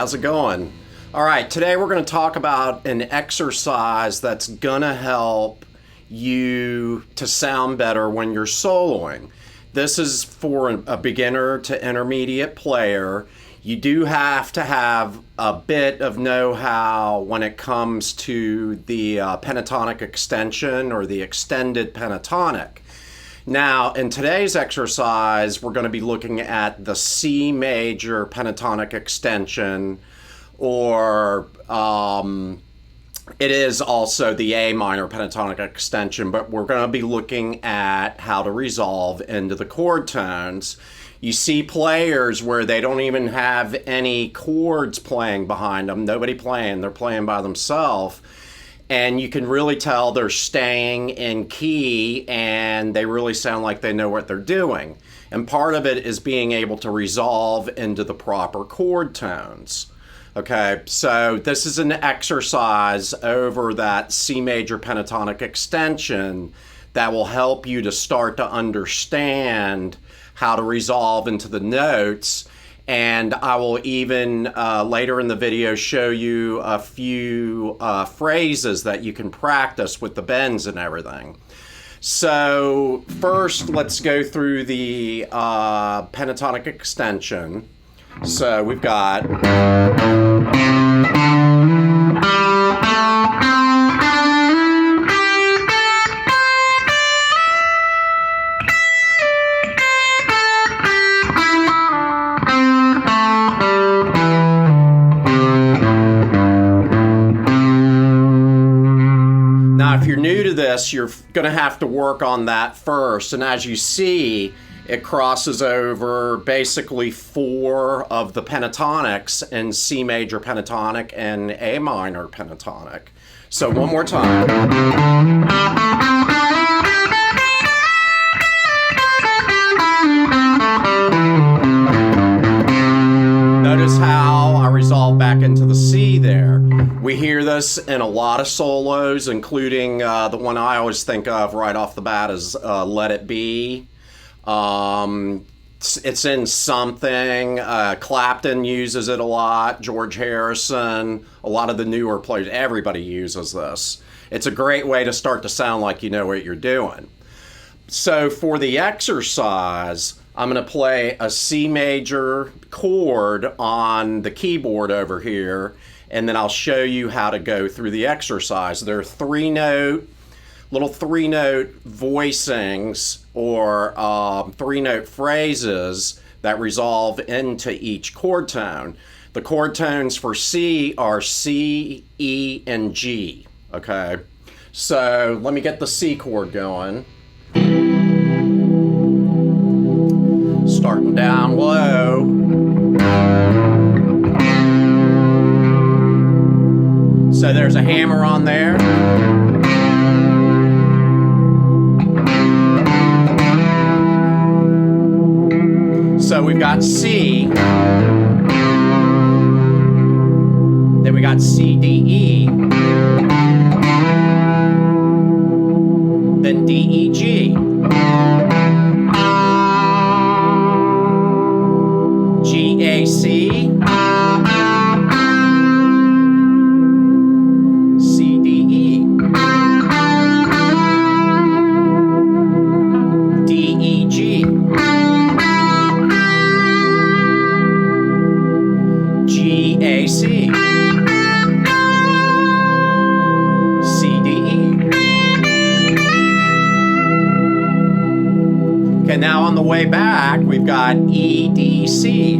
how's it going? All right, today we're going to talk about an exercise that's going to help you to sound better when you're soloing. This is for a beginner to intermediate player. You do have to have a bit of know-how when it comes to the pentatonic extension or the extended pentatonic. Now, in today's exercise, we're going to be looking at the C major pentatonic extension, or it is also the A minor pentatonic extension, but we're going to be looking at how to resolve into the chord tones. You see players where they don't even have any chords playing behind them, nobody playing, they're playing by themselves. And you can really tell they're staying in key and they really sound like they know what they're doing. And part of it is being able to resolve into the proper chord tones. Okay, so this is an exercise over that C major pentatonic extension that will help you to start to understand how to resolve into the notes. And I will even later in the video show you a few phrases that you can practice with the bends and everything. So first, let's go through the pentatonic extension. So we've got... If you're new to this, you're going to have to work on that first. And as you see, it crosses over basically 4 of the pentatonics in C major pentatonic and A minor pentatonic. So one more time. Notice how I resolve back into the C there. We hear this in a lot of solos, including the one I always think of right off the bat is Let It Be. It's in Something. Clapton uses it a lot. George Harrison. A lot of the newer players. Everybody uses this. It's a great way to start to sound like you know what you're doing. So for the exercise, I'm going to play a C major chord on the keyboard over here, and then I'll show you how to go through the exercise. There are little three note voicings or 3-note phrases that resolve into each chord tone. The chord tones for C are C, E, and G. Okay, so let me get the C chord going. Starting down low. So there's a hammer on there. So we've got C. Then we got C, D, E. Then D, E, G. G, A, C. C, D, E. D, E, G. G, A, C. C, D, E. Okay, now on the way back, we've got E, D, C.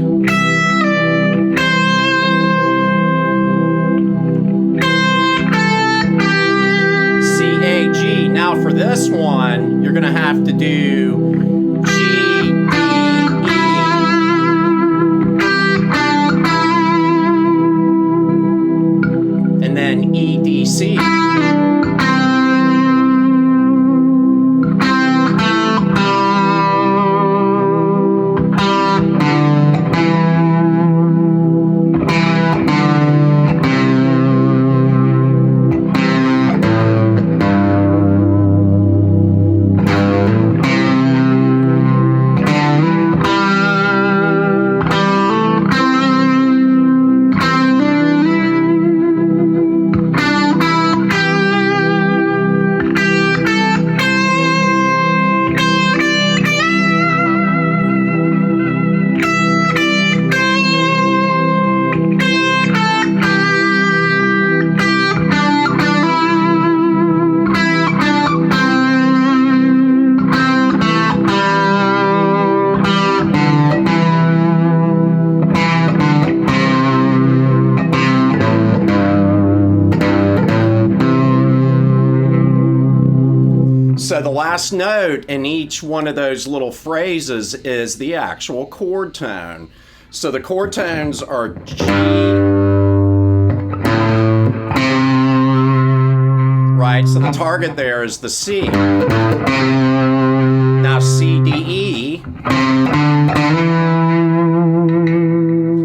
C, A, G. Now for this one, you're going to have to do G, D, E. And then E, D, C. So the last note in each one of those little phrases is the actual chord tone. So the chord tones are G, right? So the target there is the C. Now C, D, E.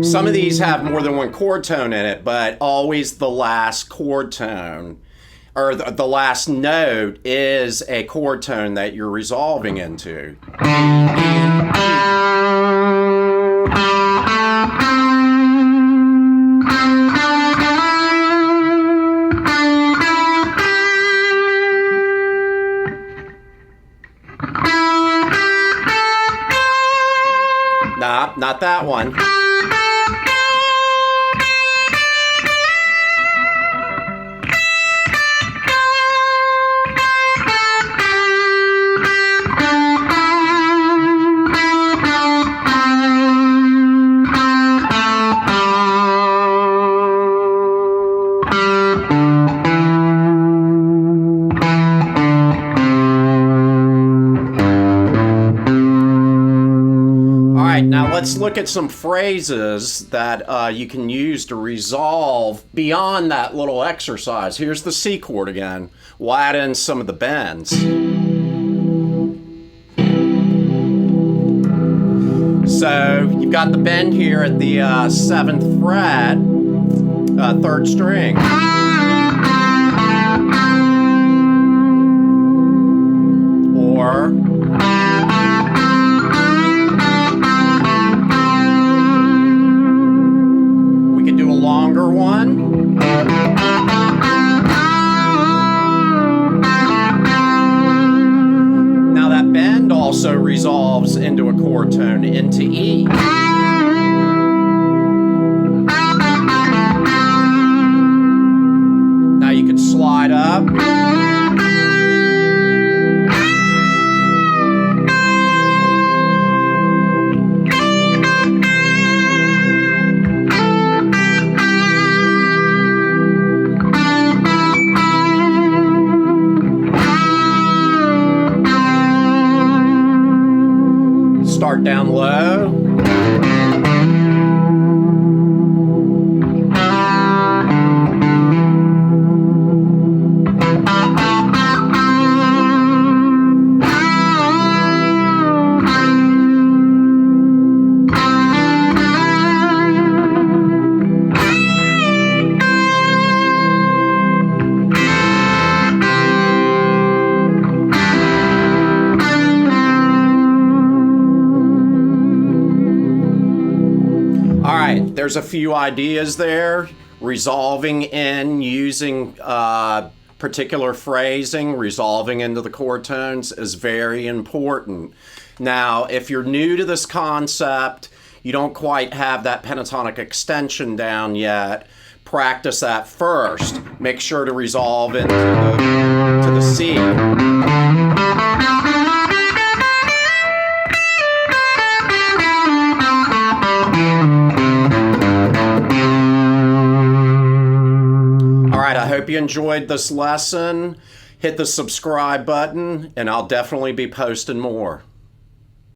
Some of these have more than one chord tone in it, but always the last chord tone, or the last note, is a chord tone that you're resolving into. Nah, not that one. Now let's look at some phrases that you can use to resolve beyond that little exercise. Here's the C chord again. We'll add in some of the bends. So you've got the bend here at the 7th fret, 3rd string. Or longer one. Now that bend also resolves into a chord tone, into E. Now you could slide up. Start down low. There's a few ideas there. Resolving in using particular phrasing, resolving into the chord tones is very important. Now, if you're new to this concept, you don't quite have that pentatonic extension down yet, practice that first. Make sure to resolve into the C. I hope you enjoyed this lesson. Hit the subscribe button, and I'll definitely be posting more.